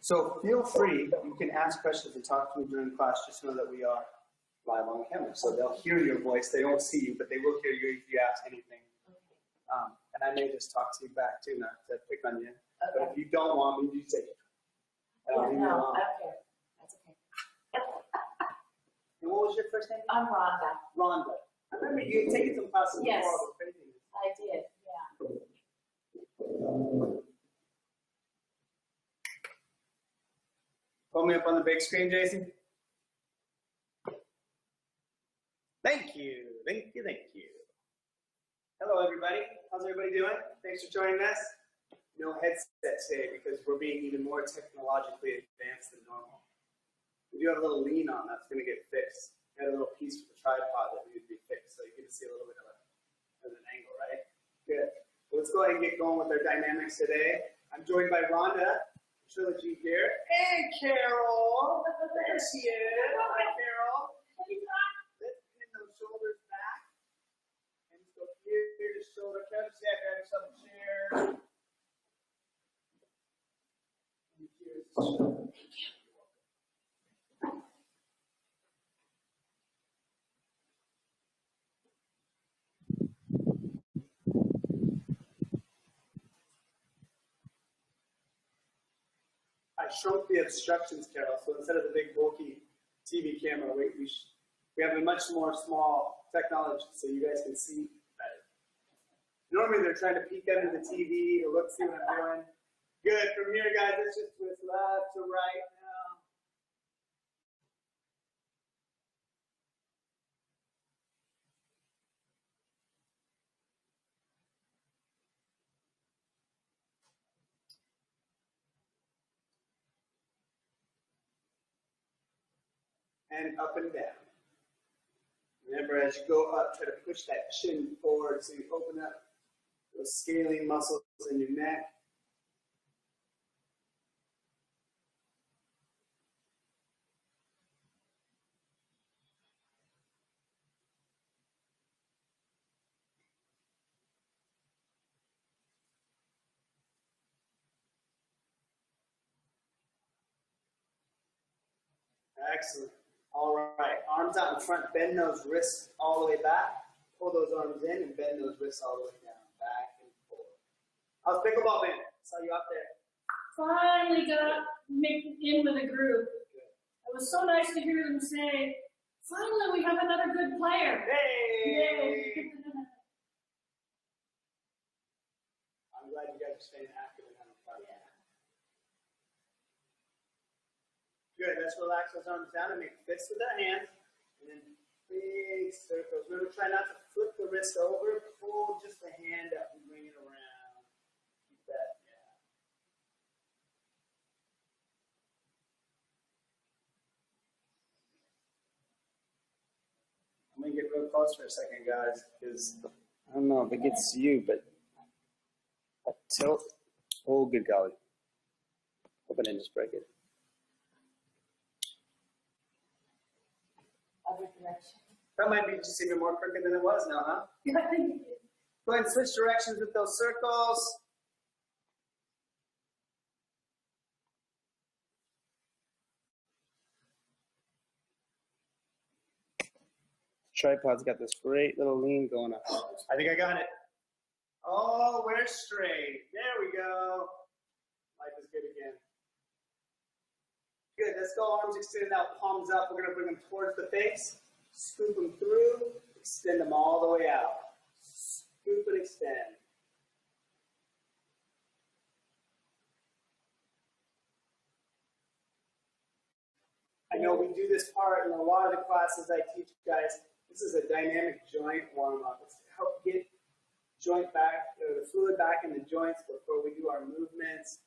So feel free, you can ask questions and talk to me during class, just know that we are live on camera. So they'll hear your voice, they don't see you, but they will hear you if you ask anything. And I may just talk to you back too, not to pick on you. Okay. But if you don't want me, you say it. No, I don't care. That's okay. And what was your first name? I'm Rhonda. Rhonda. I remember you taking some classes before. Yes, I did, yeah. Pull me up on the big screen, Jason. Thank you, thank you, thank you. Hello, everybody. How's everybody doing? Thanks for joining us. No headset today because we're being even more technologically advanced than normal. We do have a little lean on that's going to get fixed. We had a little piece for the tripod that needs to be fixed, so you get to see a little bit of an angle, right? Good. Well, let's go ahead and get going with our dynamics today. I'm joined by Rhonda, Trilogy here, and Carol. There she is. Hi, Carol. Let's pin those shoulders back. And just go here to shoulder. Carol, just grab yourself a chair. And here's the shoulder. I shrunk the obstructions, Carol, so instead of the big bulky TV camera, we have a much more small technology so you guys can see better. Normally they're trying to peek under the TV or look, see what I'm doing. Good, from here guys, let's just twist left to right now. And up and down. Remember, as you go up, try to push that chin forward so you open up those scaling muscles in your neck. Excellent. All right, arms out in front, bend those wrists all the way back. Pull those arms in and bend those wrists all the way down, back and forward. How's pickleball been? Saw you out there. Finally got mixed in with a group. Good. It was so nice to hear them say, finally we have another good player. Hey! Yay. I'm glad you guys are staying active and having fun. Yeah. Good, let's relax those arms down and make fists with our hands. And then big circles. Remember, try not to flip the wrist over. Pull just the hand up and bring it around. Keep that, yeah. I'm going to get real close for a second, guys, because I don't know if it gets to you, but a tilt. Oh, good golly. Hope I didn't just break it. Other direction. That might be just even more crooked than it was now, huh? Yeah, I think it is. Go ahead and switch directions with those circles. Tripod's got this great little lean going on. I think I got it. Oh, we're straight. There we go. Life is good again. Good, let's go, arms extended out, palms up. We're gonna bring them towards the face. Scoop them through, extend them all the way out. Scoop and extend. I know we do this part in a lot of the classes I teach guys. This is a dynamic joint warm-up. It's to help get joint back, the fluid back in the joints before we do our movements.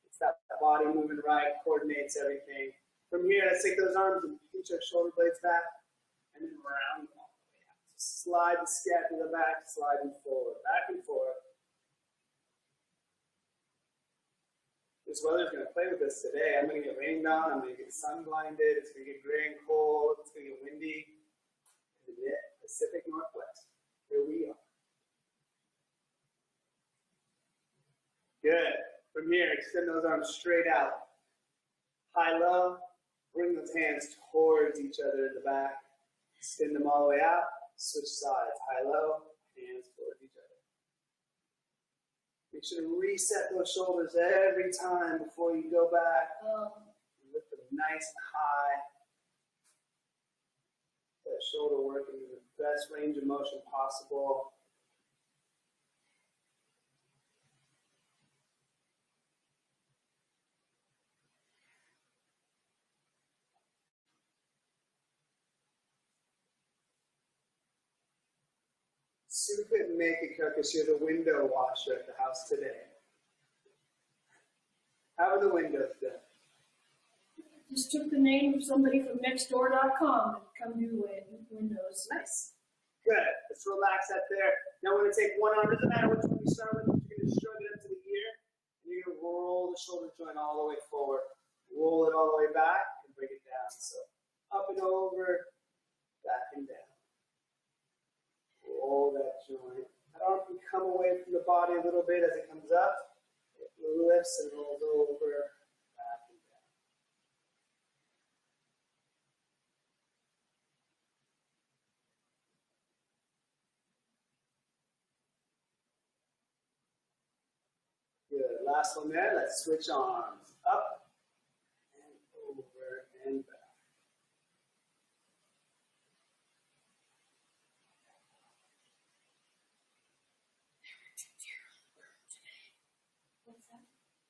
It's that body moving right, coordinates everything. From here, let's take those arms and pinch our shoulder blades back, and then round them all the way out. So slide the scapula back, sliding forward, back and forth. This weather's going to play with us today. I'm going to get rained on, I'm going to get sun blinded, it's going to get gray and cold, it's going to get windy. In the Pacific Northwest, here we are. Good. From here, extend those arms straight out. high-low. Bring those hands towards each other in the back. Spin them all the way out. Switch sides. High-low, hands towards each other. Make sure to reset those shoulders every time before you go back. Lift them nice and high. That shoulder working in the best range of motion possible. See if we can make it, because you're the window washer at the house today. How are the windows done? Just took the name of somebody from nextdoor.com and come do windows. Nice. Good. Let's relax up there. Now we're going to take one arm. Doesn't matter which one you start with. You're going to shrug it up to the ear. And you're going to roll the shoulder joint all the way forward. Roll it all the way back and bring it down. So up and over, back and down. Roll that joint. That arm can come away from the body a little bit as it comes up. It lifts and rolls over, back and down. Good. Last one there. Let's switch arms. Up and over and back. What's that?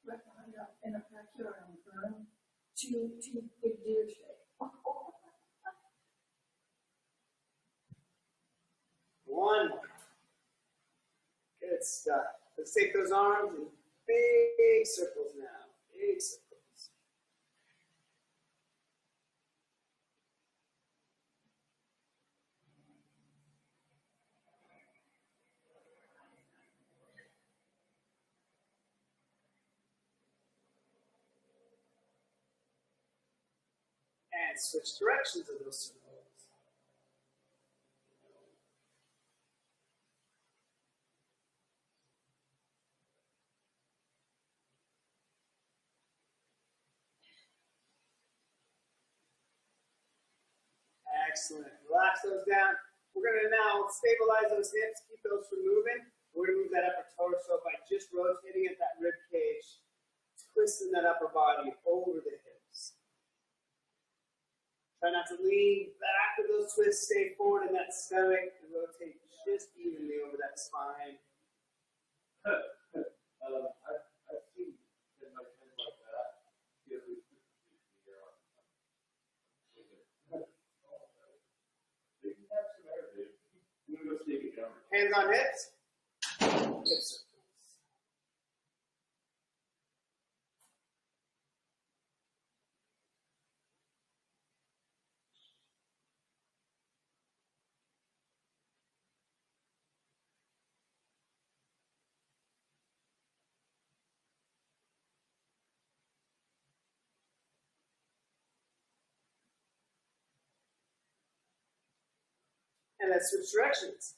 Right behind us in a backyard on the ground. Two big deer today. One more. Good stuff. Let's take those arms in big circles now. Big circles. And switch directions of those circles. Excellent. Relax those down. We're going to now stabilize those hips, keep those from moving. We're going to move that upper torso by just rotating at that rib cage, twisting that upper body over the hips. Try not to lean back with those twists. Stay forward in that stomach and rotate just evenly over that spine. I've seen in my head like that. You have to put your arm. Hands on hips. Hip circles. And let's switch directions.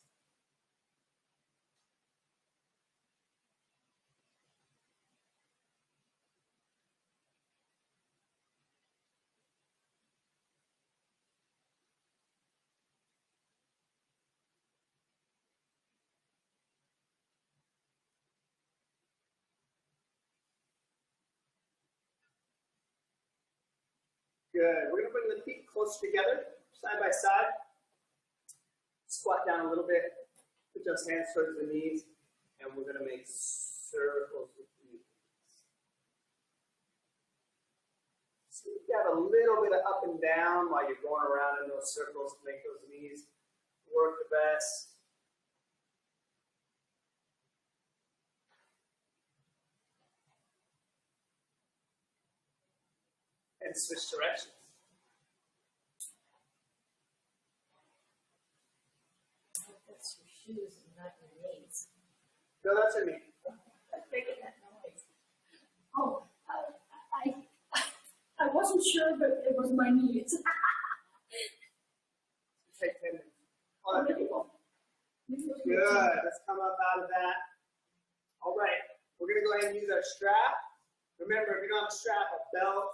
Good. We're going to bring the feet closer together, side by side. Squat down a little bit. Put those hands towards the knees. And we're going to make circles with the knees. So you've got a little bit of up and down while you're going around in those circles to make those knees work the best. And switch directions. That's your shoes and not your knees. No, that's what I mean. I'm making that noise. Oh, I wasn't sure, but it was my knees. Take 10 minutes. All right, people. Good. Let's come up out of that. All right. We're going to go ahead and use our strap. Remember, if you don't have a strap, a belt,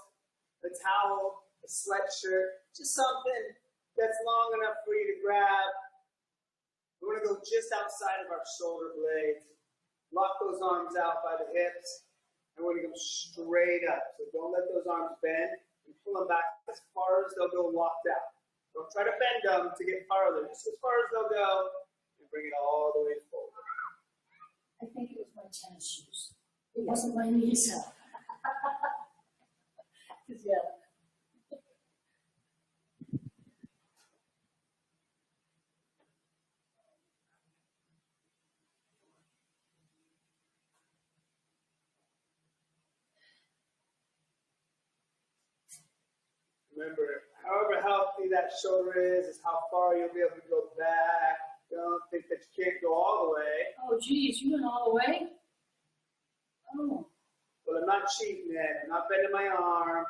a towel, a sweatshirt, just something that's long enough for you to grab. We want to go just outside of our shoulder blades. Lock those arms out by the hips. And we're going to go straight up. So don't let those arms bend. And pull them back as far as they'll go locked out. Don't try to bend them to get farther. Just as far as they'll go. And bring it all the way forward. I think it was my tennis shoes. It wasn't my knees. 'Cause, yeah. Remember, however healthy that shoulder is how far you'll be able to go back. Don't think that you can't go all the way. Oh, geez, you went all the way? Oh. But I'm not cheating it. I'm not bending my arm.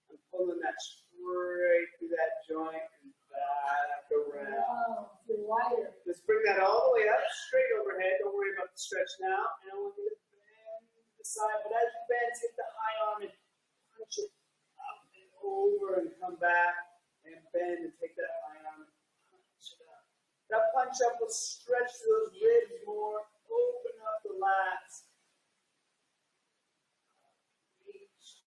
I'm pulling that straight through that joint and back around. Wow, you're wider. Just bring that all the way up, straight overhead. Don't worry about the stretch now. And I want you to bend to the side. But as you bend, take the high arm and punch it up and over and come back and bend and take that high arm and punch it up. That punch up will stretch those ribs more, open up the lats. Reach.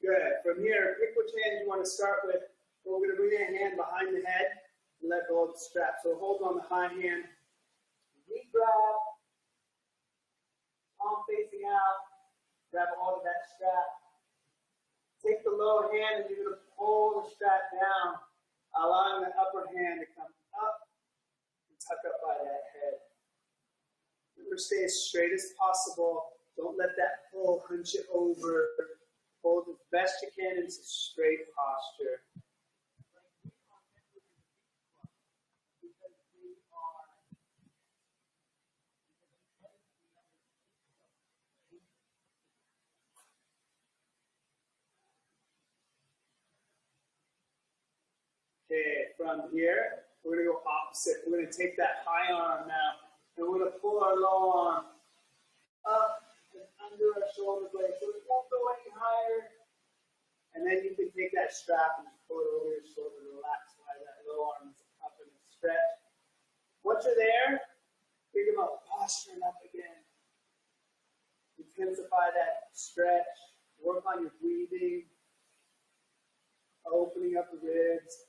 Good. From here, pick which hand you want to start with. We're going to bring that hand behind the head and let go of the strap. So hold on the high hand. Knee grab. Palm facing out. Grab hold of that strap. Take the lower hand and you're going to pull the strap down, allowing the upper hand to come up and tuck up by that head. Remember, stay as straight as possible. Don't let that pull hunch it over. Hold as best you can into straight posture. Okay, from here, we're going to go opposite. We're going to take that high arm now, and we're going to pull our low arm up and under our shoulder blade. So we won't go any higher. And then you can take that strap and just pull it over your shoulder to relax while that low arm is up and stretch. Once you're there, think about posturing up again. Intensify that stretch. Work on your breathing. Opening up the ribs.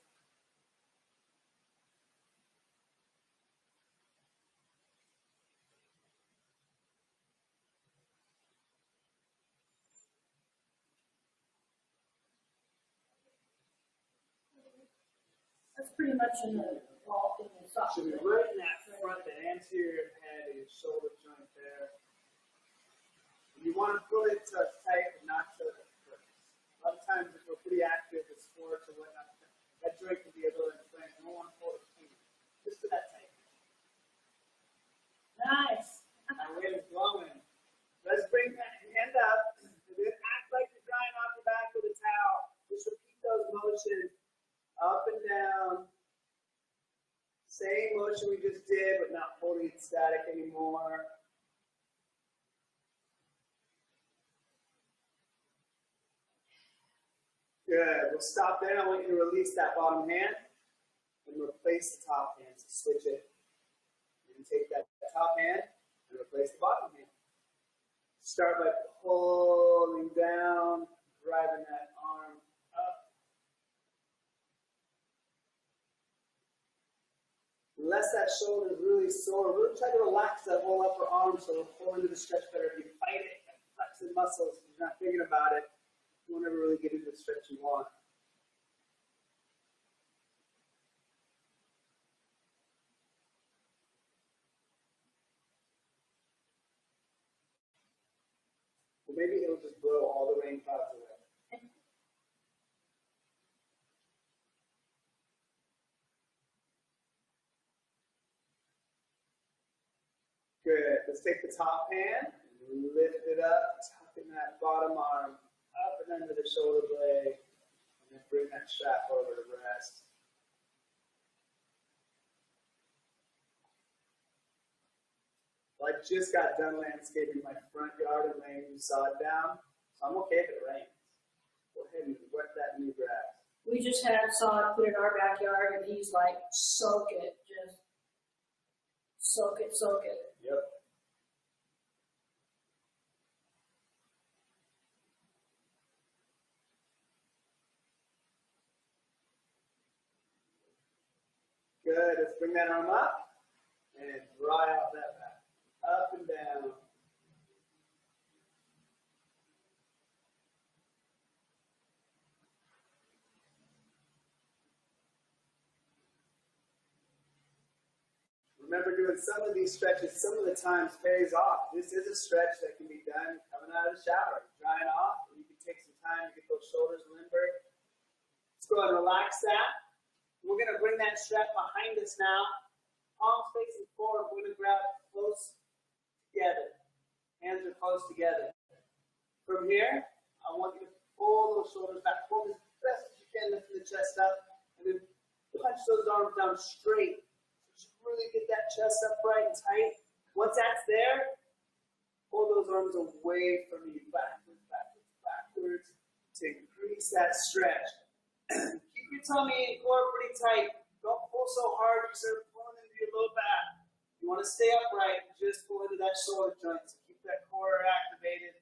That's pretty much in the soft. Should be right in that front, the anterior head of your shoulder joint there. You want to pull it tight, but not to the foot. A lot of times, if we're pretty active with sports or whatnot, that joint can be a little inflamed. You don't want to pull it clean. Just to that tight. Nice. My wind is blowing. Let's bring that hand up. And then act like you're drying off your back with a towel. Just repeat those motions. Up and down. Same motion we just did, but not holding it static anymore. Good. We'll stop there. I want you to release that bottom hand and replace the top hand. So switch it. And take that top hand and replace the bottom hand. Start by pulling down, driving that arm up. Unless that shoulder is really sore, really try to relax that whole upper arm so it'll pull into the stretch better. If you fight it and flex the muscles, if you're not thinking about it, you won't ever really get into the stretch you want. Or maybe it'll just blow all the rain clouds away. Good. Let's take the top hand and lift it up, tucking that bottom arm up and under the shoulder blade, and then bring that strap over to rest. Well, I just got done landscaping my front yard and laying new sod down, so I'm okay if it rains. Go ahead and wet that new grass. We just had sod put in our backyard, and he's like, soak it, just soak it, soak it. Yep. Good. Let's bring that arm up and dry out that back. Up and down. Remember, doing some of these stretches some of the times pays off. This is a stretch that can be done coming out of the shower, drying off, or you can take some time to get those shoulders limber. Let's go ahead and relax that. We're going to bring that strap behind us now. Palms facing forward. We're going to grab close together. Hands are close together. From here, I want you to pull those shoulders back. Pull as best as you can, lifting the chest up, and then punch those arms down straight. Just really get that chest upright and tight. Once that's there, pull those arms away from you, backwards, backwards, backwards, to increase that stretch. Keep your tummy and core pretty tight. Don't pull so hard you start pulling into your low back. You want to stay upright, just pull into that shoulder joint. So keep that core activated.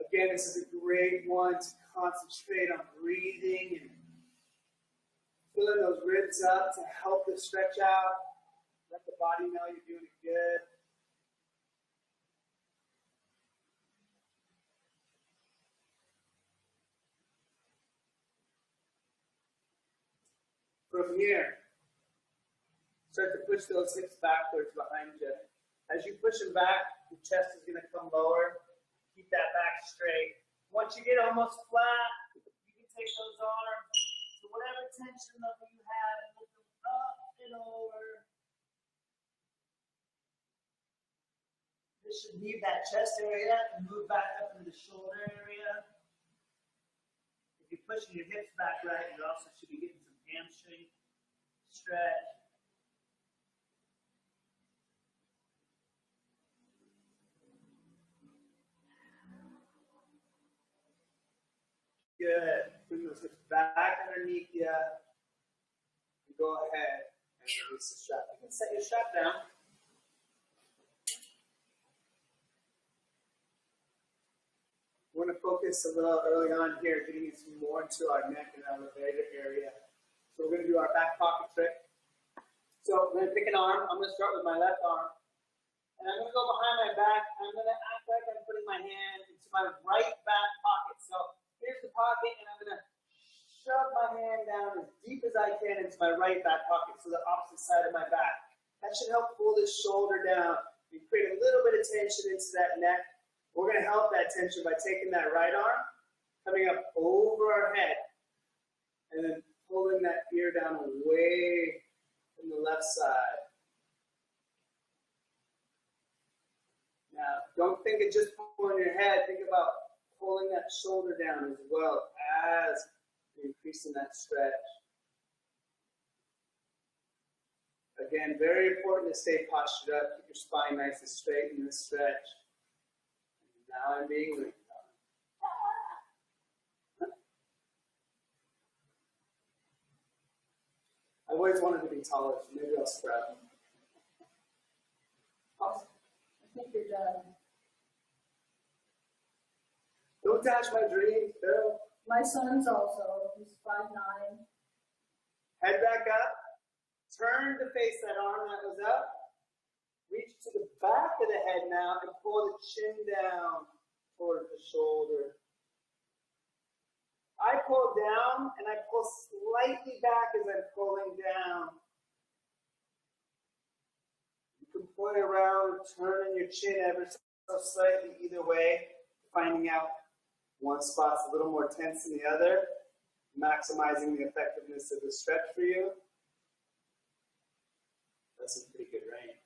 Again, this is a great one to concentrate on breathing and filling those ribs up to help it stretch out. Let the body know you're doing it good. From here, start to push those hips backwards behind you. As you push them back, the chest is going to come lower. Keep that back straight. Once you get almost flat, you can take those arms to whatever tension level you have and lift them up and over. This should leave that chest area and move back up into the shoulder area. If you're pushing your hips back right, you also should be getting some hamstring stretch. Good. Bring those hips back underneath you. And go ahead and release the strap. You can set your strap down. We're going to focus a little early on here, getting some more into our neck and elevator area. So we're going to do our back pocket trick. So we're going to pick an arm. I'm going to start with my left arm. And I'm going to go behind my back. I'm going to act like I'm putting my hand into my right back pocket. So here's the pocket, and I'm going to shove my hand down as deep as I can into my right back pocket, so the opposite side of my back. That should help pull this shoulder down and create a little bit of tension into that neck. We're going to help that tension by taking that right arm, coming up over our head, and then pulling that ear down away from the left side. Now, don't think of just pulling your head. Think about pulling that shoulder down as well as increasing that stretch. Again, very important to stay postured up. Keep your spine nice and straight in this stretch. Now I'm being leaned on. I've always wanted to be taller, so maybe I'll spread. Awesome. I think you're done. Don't dash my dreams, Phil. My son's also, he's 5'9". Head back up. Turn to face that arm that was up. Reach to the back of the head now and pull the chin down towards the shoulder. I pull down and I pull slightly back as I'm pulling down. You can play around, turning your chin ever so slightly either way, finding out one spot's a little more tense than the other, maximizing the effectiveness of the stretch for you. That's some pretty good range.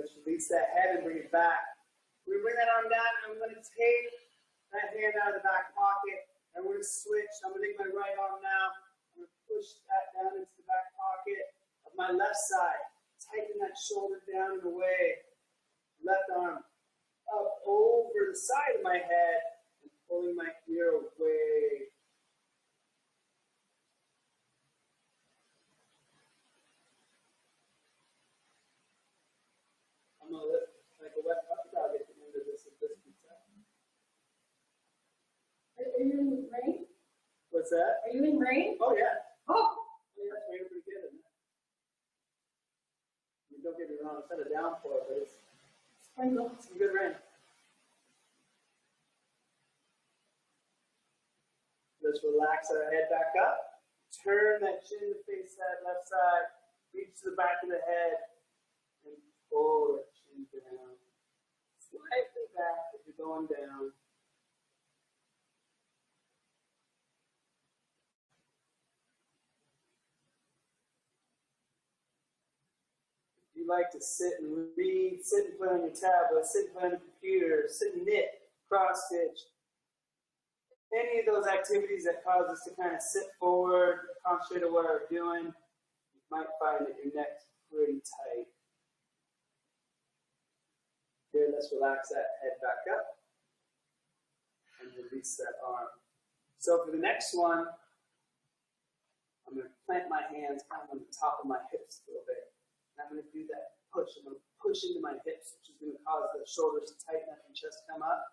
Let's release that head and bring it back. We bring that arm down. I'm going to take that hand out of the back pocket. And we're going to switch. I'm going to take my right arm now. I'm going to push that down into the back pocket of my left side. Tighten that shoulder down and away. Left arm up over the side of my head and pulling my ear away. I'm going to lift like a wet puppy dog at the end of this pizza. Are you in rain? What's that? Are you in rain? Oh, yeah. Oh! Yeah, that's raining pretty good, isn't it? I mean, don't get me wrong, it's not a downpour, but it's some good rain. Let's relax our head back up. Turn that chin to face that left side. Reach to the back of the head. And pull that chin down. Slightly back as you're going down. If you like to sit and read, sit and play on your tablet, sit and play on the computer, sit and knit, cross stitch, any of those activities that cause us to kind of sit forward, concentrate on what we're doing, you might find that your neck's pretty tight. Here, let's relax that head back up and release that arm. So for the next one, I'm going to plant my hands kind of on the top of my hips a little bit. And I'm going to do that push. I'm going to push into my hips, which is going to cause the shoulders to tighten up and chest come up.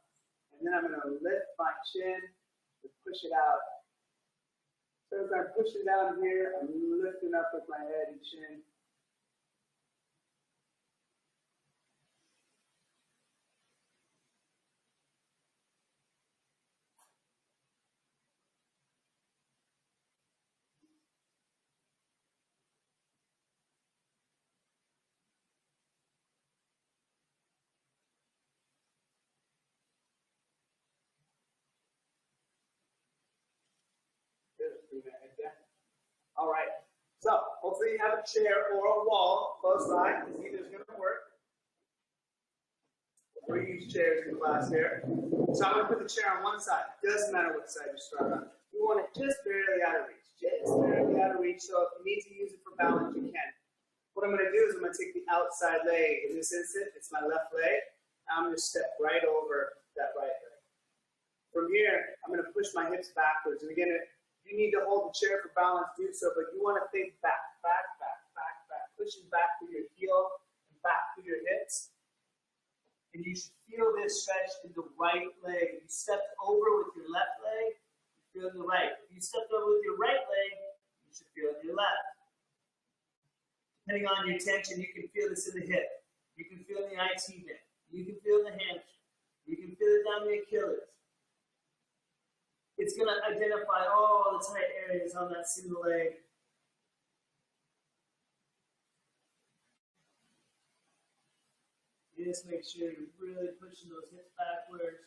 And then I'm going to lift my chin and push it out. So as I'm pushing down here, I'm lifting up with my head and chin. All right, so hopefully you have a chair or a wall close by, because either is going to work. We use chairs in class here. So I'm going to put the chair on one side. Doesn't matter what side you start on. You want it just barely out of reach. Just barely out of reach, so if you need to use it for balance, you can. What I'm going to do is I'm going to take the outside leg. In this instant, it's my left leg. I'm going to step right over that right leg. From here, I'm going to push my hips backwards. And again, you need to hold the chair for balance, do so, but you want to think back, pushing back through your heel and back through your hips. And you should feel this stretch in the right leg. If you stepped over with your left leg, you feel in the right. If you stepped over with your right leg, you should feel in your left. Depending on your tension, you can feel this in the hip. You can feel in the IT band. You can feel in the hamstring. You can feel it down the Achilles. It's going to identify all the tight areas on that single leg. You just make sure you're really pushing those hips backwards.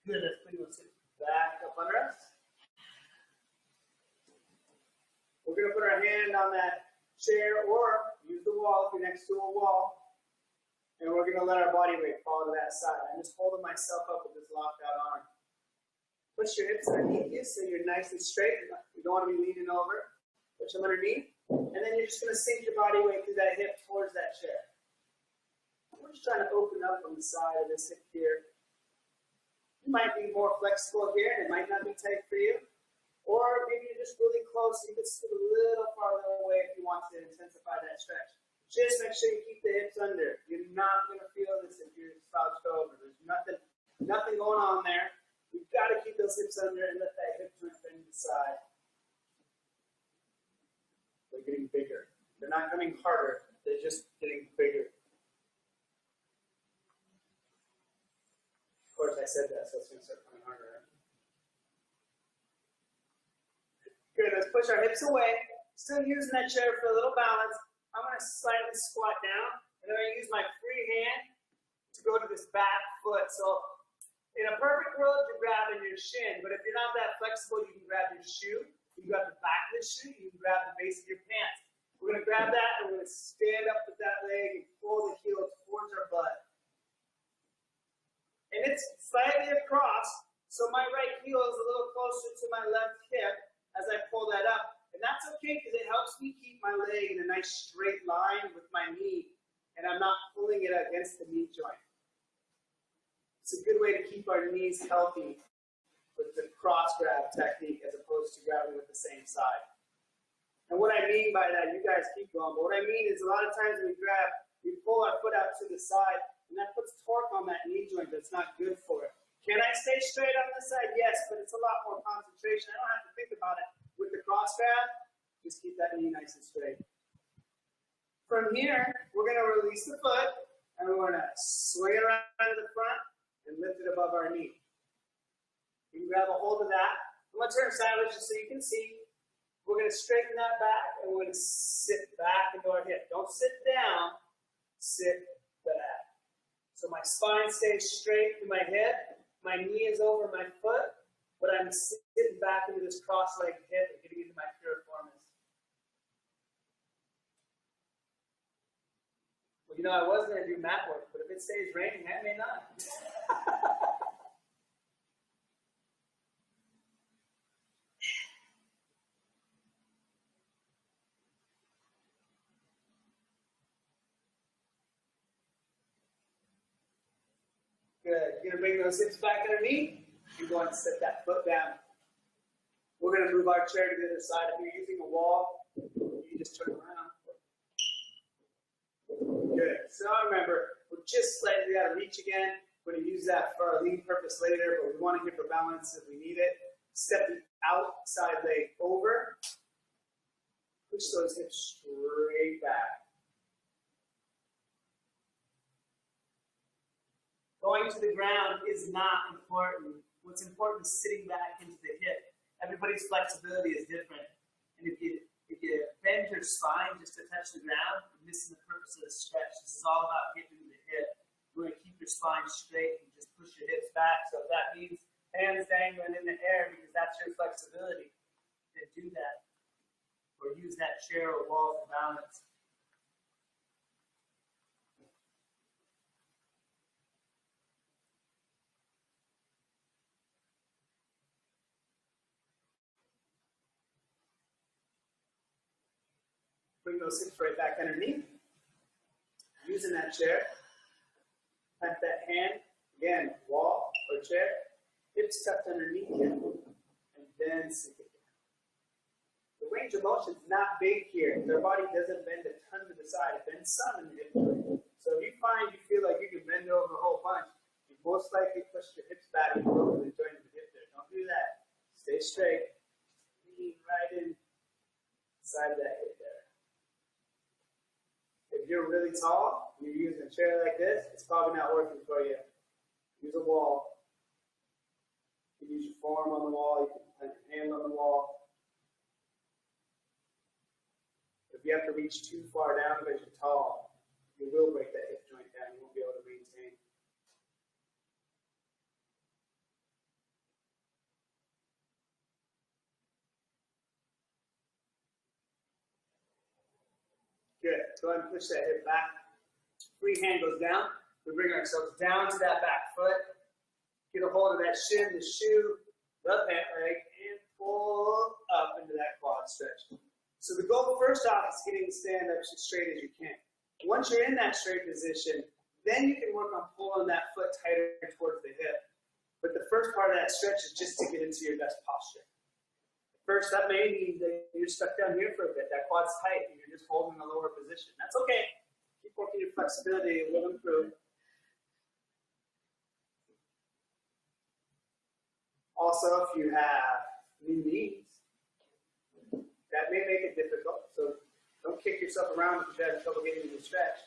Good, let's bring those hips back up under us. We're going to put our hand on that chair or use the wall if you're next to a wall. And we're going to let our body weight fall to that side. I'm just holding myself up with this locked out arm. Push your hips underneath you so you're nice and straight. You don't want to be leaning over. Push them underneath. And then you're just going to sink your body weight through that hip towards that chair. We're just trying to open up on the side of this hip here. You might be more flexible here and it might not be tight for you. Or maybe you're just really close, you can scoot a little farther away if you want to intensify that stretch. Just make sure you keep the hips under. You're not going to feel this if you're slouched over. There's nothing going on there. You've got to keep those hips under and let that hip joint bend to the side. They're getting bigger. They're not coming harder. They're just getting bigger. Of course, I said that, so it's going to start coming harder. Good, let's push our hips away. Still using that chair for a little balance. I'm going to slightly squat down, and then I'm going to use my free hand to go to this back foot. So in a perfect world, you're grabbing your shin, but if you're not that flexible, you can grab your shoe. You can grab the back of the shoe. You can grab the base of your pants. We're going to grab that and we're going to stand up with that leg and pull the heel towards our butt. And it's slightly across, so my right heel is a little closer to my left hip as I pull that up. And that's okay because it helps me keep my leg in a nice straight line with my knee, and I'm not pulling it against the knee joint. It's a good way to keep our knees healthy with the cross grab technique as opposed to grabbing with the same side. And what I mean by that, you guys keep going, but what I mean is a lot of times when we grab, we pull our foot out to the side, and that puts torque on that knee joint that's not good for it. Can I stay straight on this side? Yes, but it's a lot more concentration. I don't have to think about it. With the cross grab, just keep that knee nice and straight. From here, we're going to release the foot, and we're going to swing it around to the front and lift it above our knee. You can grab a hold of that. I'm going to turn sideways just so you can see. We're going to straighten that back, and we're going to sit back into our hip. Don't sit down, sit back. So my spine stays straight through my hip. My knee is over my foot, but I'm sitting back into this cross-legged hip and getting into my piriformis. Well, you know, I was going to do mat work, but if it stays raining, I may not. Good. You're going to bring those hips back underneath. You're going to set that foot down. We're going to move our chair to the other side. If you're using a wall, you just turn around. Good. So remember, we're just slightly out of reach again. We're going to use that for our lean purpose later, but we want to get for balance if we need it. Step the outside leg over. Push those hips straight back. Going to the ground is not important. What's important is sitting back into the hip. Everybody's flexibility is different. And if you bend your spine just to touch the ground, you're missing the purpose of the stretch. This is all about getting to the hip. You're going to keep your spine straight and just push your hips back. So if that means hands dangling in the air because that's your flexibility, then do that. Or use that chair or wall for balance. Bring those hips right back underneath. Using that chair. Plant that hand. Again, wall or chair. Hips tucked underneath you. And then sink it down. The range of motion is not big here. Their body doesn't bend a ton to the side. It bends some in the hip joint. So if you find you feel like you can bend over a whole bunch, you most likely push your hips back and go over the joint of the hip there. Don't do that. Stay straight. Lean right in inside of that hip there. If you're really tall, you're using a chair like this, it's probably not working for you. Use a wall. You can use your forearm on the wall, you can plant your hand on the wall. If you have to reach too far down because you're tall, you will break that hip joint down. You won't be able to maintain. Good. Go ahead and push that hip back. Free hand goes down. We bring ourselves down to that back foot. Get a hold of that shin, the shoe, the pant leg, and pull up into that quad stretch. So the goal first off is getting the stand up as straight as you can. Once you're in that straight position, then you can work on pulling that foot tighter towards the hip. But the first part of that stretch is just to get into your best posture. First, that may mean that you're stuck down here for a bit. That quad's tight and you're just holding a lower position. That's okay. Keep working your flexibility, it will improve. Also, if you have new knees, that may make it difficult. So don't kick yourself around because you're having trouble getting into the stretch.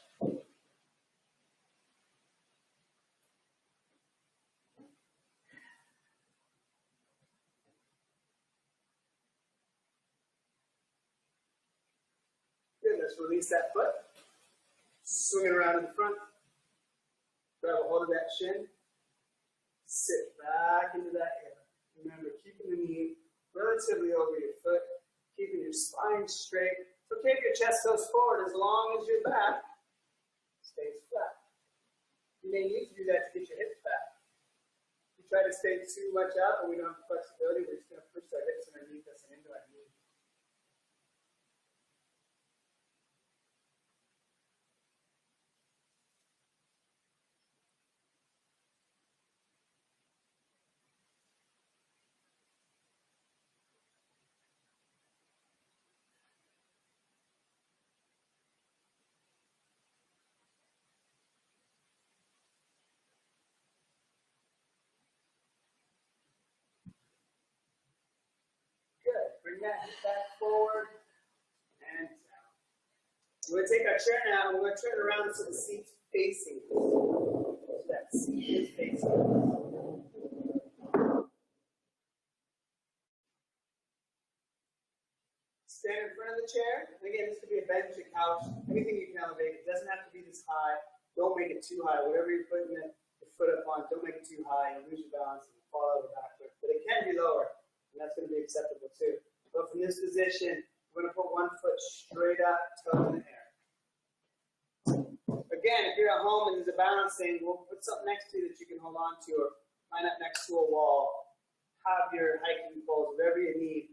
Good, let's release that foot. Swing it around in the front. Grab a hold of that shin. Sit back into that hip. Remember, keeping the knee relatively over your foot, keeping your spine straight. It's okay if your chest goes forward as long as your back stays flat. You may need to do that to get your hips back. If you try to stay too much out and we don't have flexibility, we're just going to push our hips underneath us and into our knees. Good. Bring that hip back forward and down. We're going to take our chair now and we're going to turn it around so the seat's facing us. So that seat is facing us. Stand in front of the chair. And again, this could be a bench, a couch, anything you can elevate. It doesn't have to be this high. Don't make it too high. Whatever you're putting your foot up on, don't make it too high. You'll lose your balance and fall over backward. But it can be lower, and that's going to be acceptable too. But from this position, we're going to put one foot straight up, toe in the air. Again, if you're at home and there's a balance thing, we'll put something next to you that you can hold on to or line up next to a wall. Have your hiking poles, whatever you need.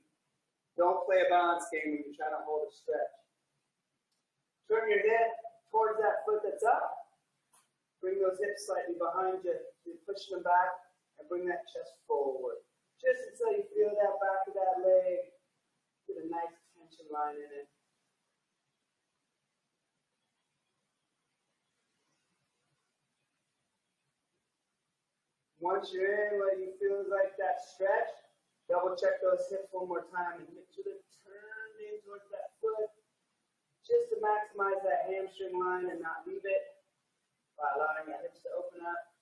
Don't play a balance game when you're trying to hold a stretch. Turn your head towards that foot that's up. Bring those hips slightly behind you. You're pushing them back and bring that chest forward. Just until you feel that back of that leg. Get a nice tension line in it. Once you're in, what you feel is like that stretch, double check those hips one more time and make sure they're turned in towards that foot just to maximize that hamstring line and not leave it by allowing your hips to open up.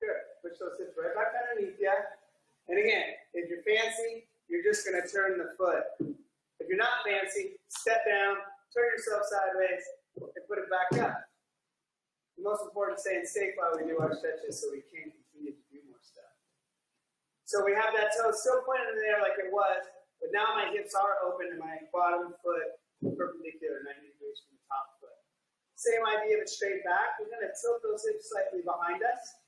Good. Push those hips right back underneath you. And again, if you're fancy, you're just going to turn the foot. If you're not fancy, step down, turn yourself sideways, and put it back up. The most important is staying safe while we do our stretches so we can continue to do more stuff. So we have that toe still pointed in the air like it was, but now my hips are open and my bottom foot perpendicular 90 degrees from the top foot. Same idea of it straight back. We're going to tilt those hips slightly behind us.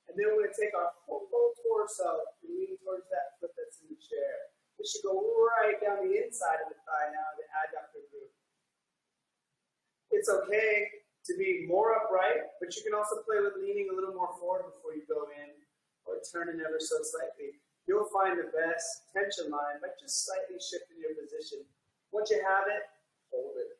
And then we're going to take our full torso and lean towards that foot that's in the chair. This should go right down the inside of the thigh now, the adductor group. It's okay to be more upright, but you can also play with leaning a little more forward before you go in, or turning ever so slightly. You'll find the best tension line by just slightly shifting your position. Once you have it, hold it.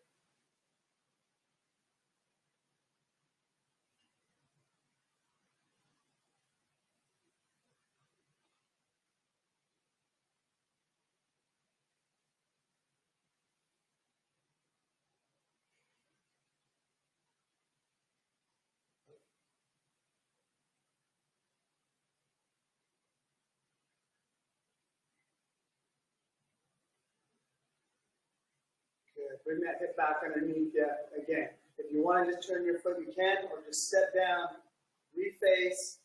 Good. Bring that hip back underneath you. Again, if you want to just turn your foot, you can, or just step down, reface.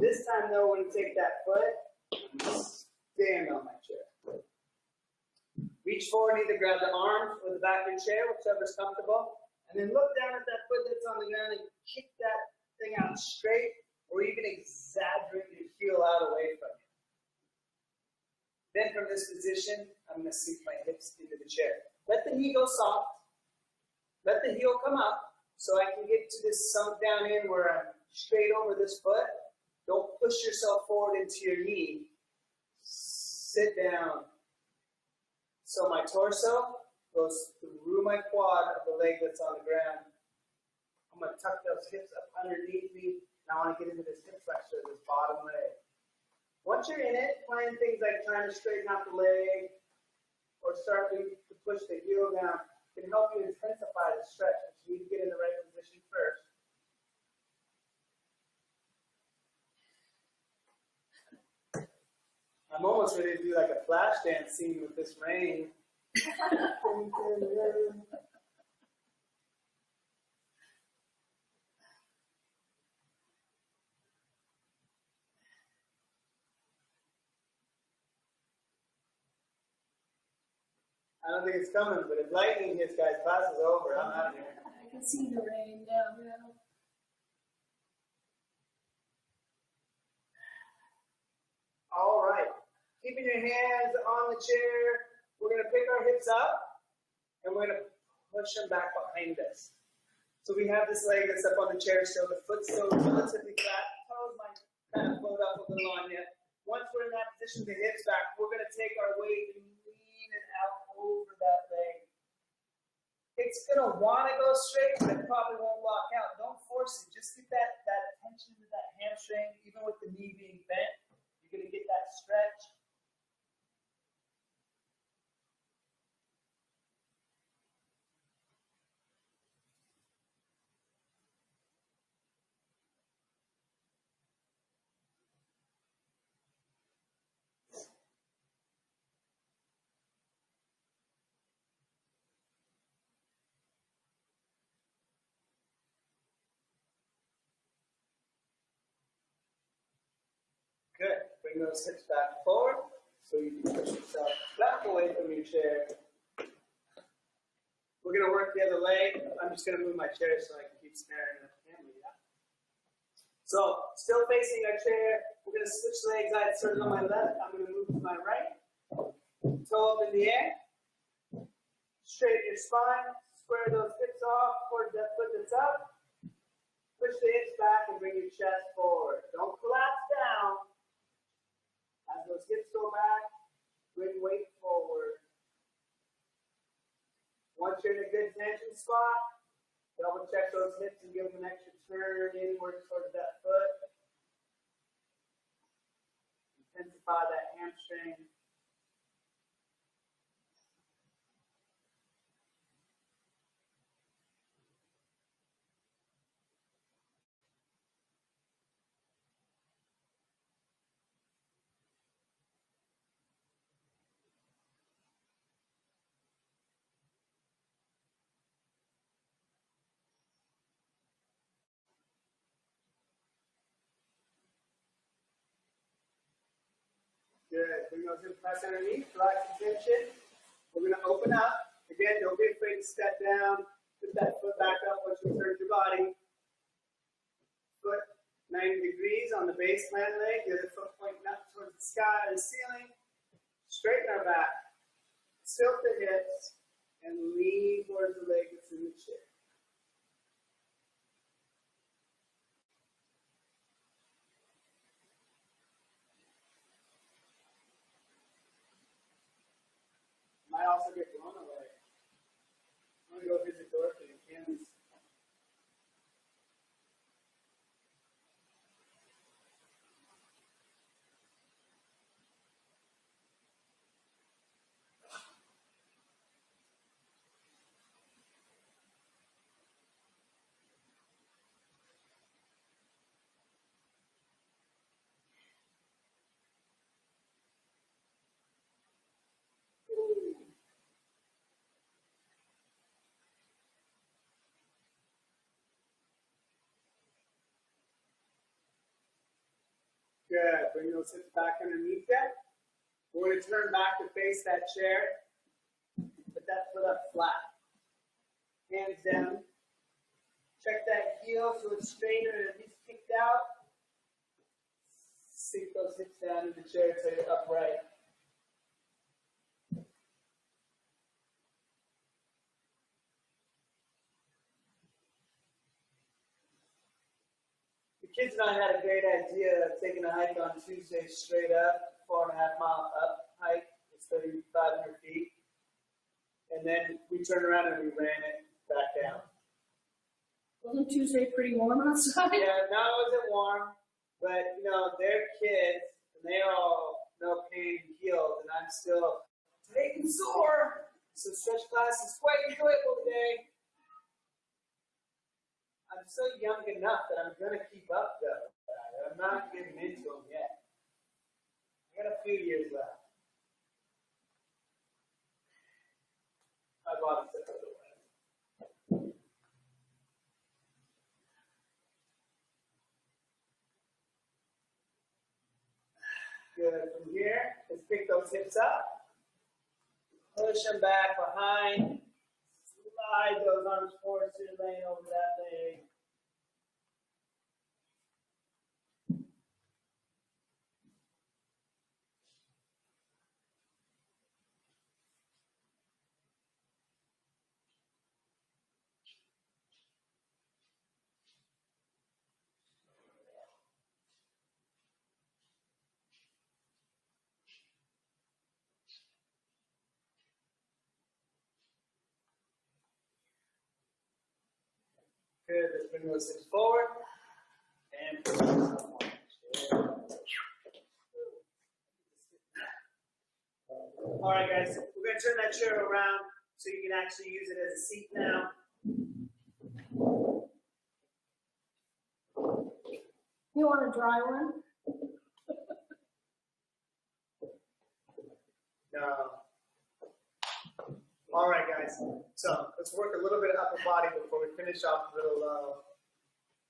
This time, though, when you take that foot, stand on my chair. Reach forward, either grab the arms or the back of your chair, whichever's comfortable, and then look down at that foot that's on the ground and kick that thing out straight, or even exaggerate your heel out away from you. Then from this position, I'm going to sink my hips into the chair. Let the knee go soft. Let the heel come up so I can get to this sunk down in where I'm straight over this foot. Don't push yourself forward into your knee. Sit down. So my torso goes through my quad of the leg that's on the ground. I'm going to tuck those hips up underneath me. And I want to get into this hip flexor, this bottom leg. Once you're in it, playing things like trying to straighten out the leg or starting to push the heel down can help you intensify the stretch, but you need to get in the right position first. I'm almost ready to do like a flash dance scene with this rain. I don't think it's coming, but if lightning hits, guys, class is over. I'm out of here. I can see the rain down now. All right. Keeping your hands on the chair, we're going to pick our hips up, and we're going to push them back behind us. So we have this leg that's up on the chair still, the foot's still relatively flat, toes might kind of float up a little on you. Once we're in that position, the hips back, we're going to take our weight and lean it out over that leg. It's going to want to go straight, but it probably won't lock out. Don't force it. Just get that tension to that hamstring, even with the knee being bent. You're going to get that stretch. Good. Bring those hips back forward so you can push yourself back away from your chair. We're going to work the other leg. I'm just going to move my chair so I can keep staring at the camera. Yeah? So, still facing our chair. We're going to switch legs. I started on my left. I'm going to move to my right. Toe up in the air. Straighten your spine. Square those hips off towards that foot that's up. Push the hips back and bring your chest forward. Don't collapse down. As those hips go back, bring weight forward. Once you're in a good tension spot, double check those hips and give them an extra turn inward towards that foot. Intensify that hamstring. Good. Bring those hips back underneath. Relax the tension. We're going to open up. Again, don't be afraid to step down. Put that foot back up once you turn your body. Foot 90 degrees on the baseline leg. The other foot pointing up towards the sky or the ceiling. Straighten our back. Tilt the hips. And lean towards the leg that's in the chair. Might also get blown away. I'm going to go visit Dorothy in Kansas. Good. Bring those hips back underneath that. We're going to turn back to face that chair. Put that foot up flat. Hands down. Check that heel so it's straighter and at least kicked out. Sink those hips down in the chair so you're upright. The kids and I had a great idea of taking a hike on Tuesday straight up, 4.5 mile up hike. It's 3,500 feet. And then we turned around and we ran it back down. Wasn't Tuesday pretty warm outside? Yeah, no, it wasn't warm, but you know, they're kids and they all know pain and healed, and I'm still taking sore. So stretch class is quite enjoyable today. I'm still young enough that I'm going to keep up, though. I'm not getting into them yet. I got to few years left. My body says otherwise. Good. From here, let's pick those hips up. Push them back behind. Slide those arms forward so you're laying over that leg. Good. Let's bring those hips forward. And all right, guys. We're going to turn that chair around so you can actually use it as a seat now. You want a dry one? No. All right, guys. So let's work a little bit of upper body before we finish off a little low.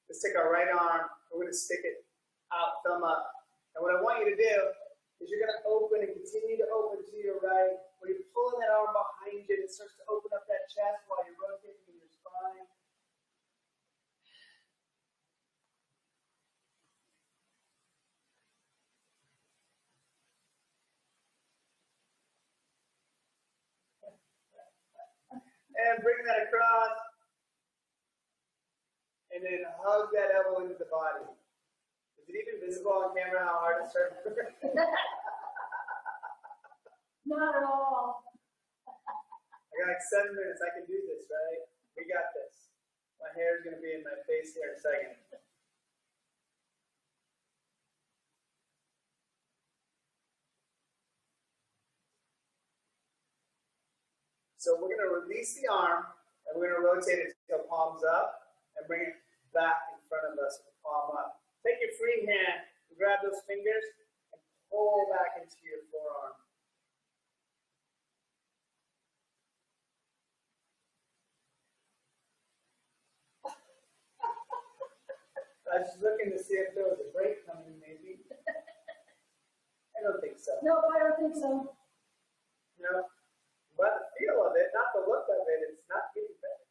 Let's take our right arm. We're going to stick it out, thumb up. And what I want you to do is you're going to open and continue to open to your right. When you're pulling that arm behind you, it starts to open up that chest while you're rotating in your spine. And bring that across. And then hug that elbow into the body. Is it even visible on camera how hard it's starting to hurt? Not at all. I got like 7 minutes. I can do this, right? We got this. My hair is going to be in my face here in a second. So we're going to release the arm, and we're going to rotate it till palms up, and bring it back in front of us, palm up. Take your free hand, grab those fingers, and pull back into your forearm. I was just looking to see if there was a break coming, maybe. I don't think so. No, I don't think so. No. But the feel of it, not the look of it, it's not getting better.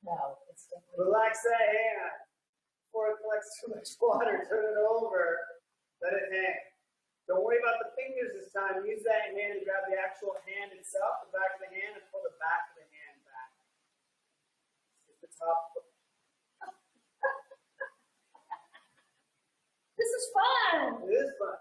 No, it's definitely. Relax that hand. Before it collects too much water, turn it over. Let it hang. Don't worry about the fingers this time. Use that hand to grab the actual hand itself, the back of the hand, and pull the back of the hand back. Get the top. This is fun. It is fun.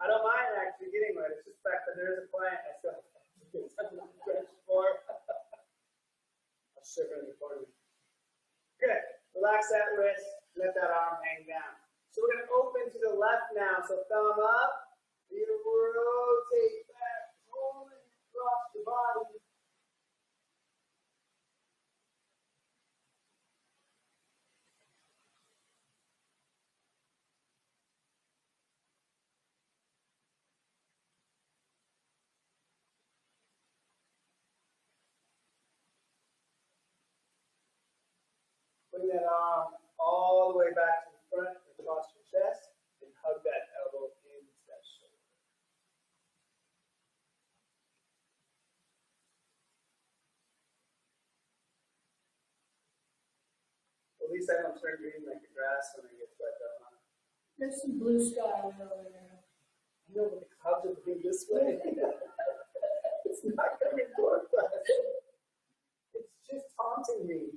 I don't mind actually getting wet. It's just the fact that there is a client I still have to get something to stretch for. I'll shiver in the corner. Good. Relax that wrist. Let that arm hang down. So we're going to open to the left now. So thumb up. You rotate back, rolling across the body. Bring that arm all the way back to the front across your chest and hug that elbow into that shoulder. At least I don't turn green like the grass when I get wet though, huh? There's some blue sky over there. I know, but the clouds are moving this way. It's not coming towards us. It's just taunting me.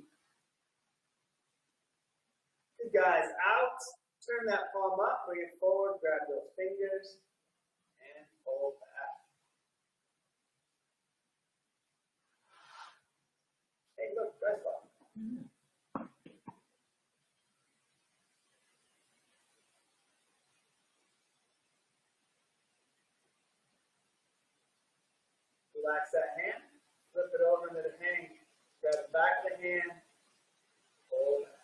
Good guys, out. Turn that palm up, bring it forward, grab those fingers, and pull back. Hey, look, press ball. Relax that hand, flip it over and let it hang. Grab the back of the hand, hold it.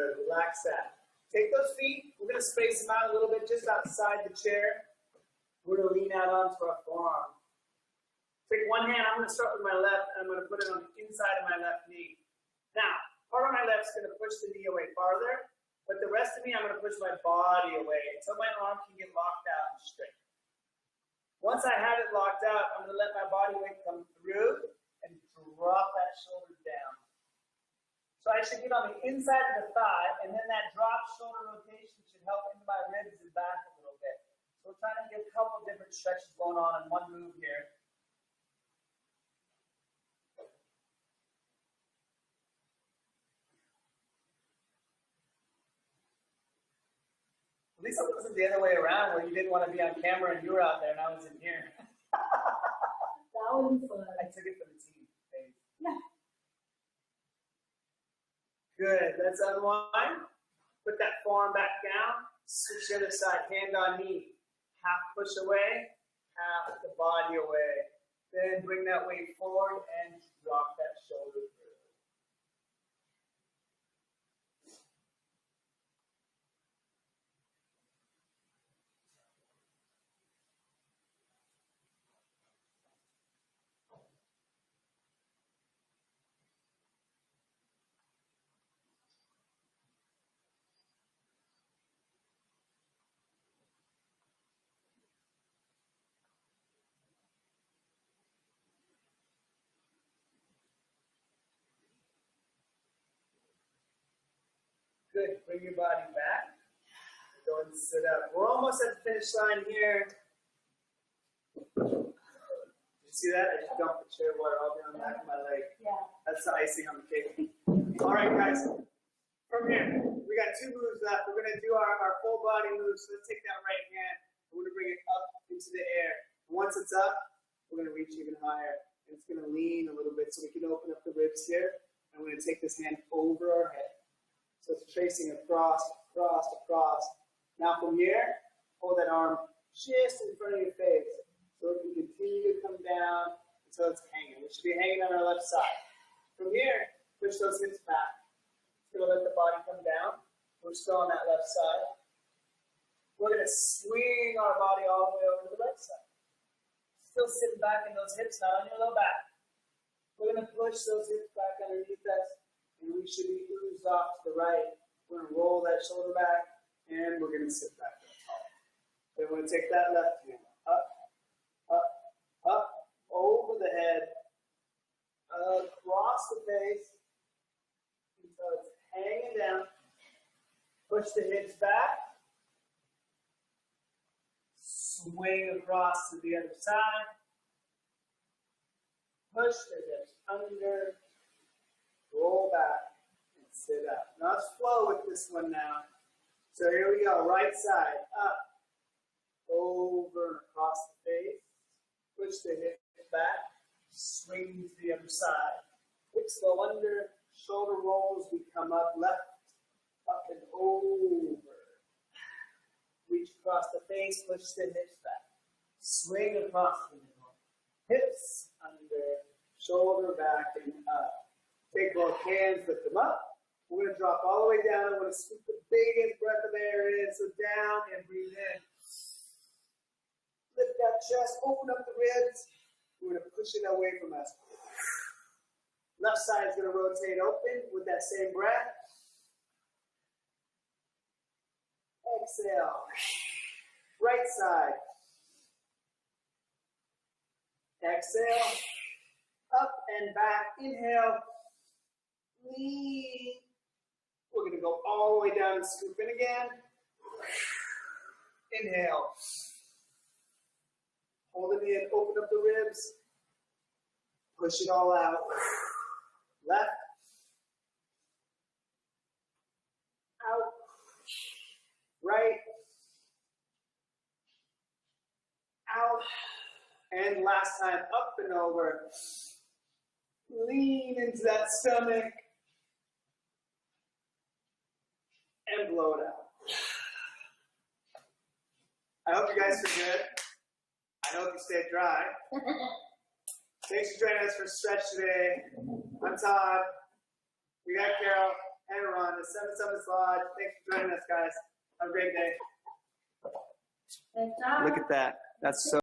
Good. Relax that. Take those feet. We're going to space them out a little bit just outside the chair. We're going to lean out onto our forearm. Take one hand. I'm going to start with my left, and I'm going to put it on the inside of my left knee. Now, part of my left is going to push the knee away farther, but the rest of me, I'm going to push my body away until my arm can get locked out and straight. Once I have it locked out, I'm going to let my body weight come through and drop that shoulder down. So I should get on the inside of the thigh, and then that drop shoulder rotation should help into my ribs and back a little bit. So we're trying to get a couple of different stretches going on in one move here. At least it wasn't the other way around where you didn't want to be on camera and you were out there and I was in here. That was fun. I took it for the team. Baby. Yeah. Good. Let's unwind. Put that forearm back down. Switch the other side. Hand on knee. Half push away. Half the body away. Then bring that weight forward and drop that shoulder through. Good. Bring your body back. Go and sit up. We're almost at the finish line here. Did you see that? I just dumped the chair water all down the back of my leg. Yeah. That's the icing on the cake. All right, guys. From here, we got two moves left. We're going to do our full body moves. So let's take that right hand. We're going to bring it up into the air. Once it's up, we're going to reach even higher. And it's going to lean a little bit so we can open up the ribs here. And we're going to take this hand over our head. So it's tracing across, across, across. Now from here, hold that arm just in front of your face. So it can continue to come down until it's hanging. We should be hanging on our left side. From here, push those hips back. It's going to let the body come down. We're still on that left side. We're going to swing our body all the way over to the right side. Still sitting back in those hips, not on your low back. We're going to push those hips back underneath us. And we should be oozed off to the right. We're going to roll that shoulder back, and we're going to sit back up tall. Then we're going to take that left hand up, up, up, over the head, across the face, until it's hanging down. Push the hips back. Swing across to the other side. Push the hips under. Roll back and sit up. Now let's flow with this one now. So here we go. Right side, up, over and across the face. Push the hips back. Swing to the other side. Hips go under. Shoulder rolls. We come up left, up and over. Reach across the face. Push the hips back. Swing across the middle. Hips under. Shoulder back and up. Take both hands, lift them up. We're going to drop all the way down. I want to scoop the biggest breath of air in. So down and breathe in. Lift that chest, open up the ribs. We're going to push it away from us. Left side is going to rotate open with that same breath. Exhale. Right side. Exhale. Up and back. Inhale. Lean. We're going to go all the way down and scoop in again. Inhale. Hold it in, open up the ribs. Push it all out. Left. Out. Right. Out. And last time, up and over. Lean into that stomach. And blow it out. I hope you guys feel good. I hope you stay dry. Thanks for joining us for Stretch today. I'm Todd. We got Carol. and Rhonda, Seven Summits Lodge. Thanks for joining us, guys. Have a great day. And Todd. Look at that. That's so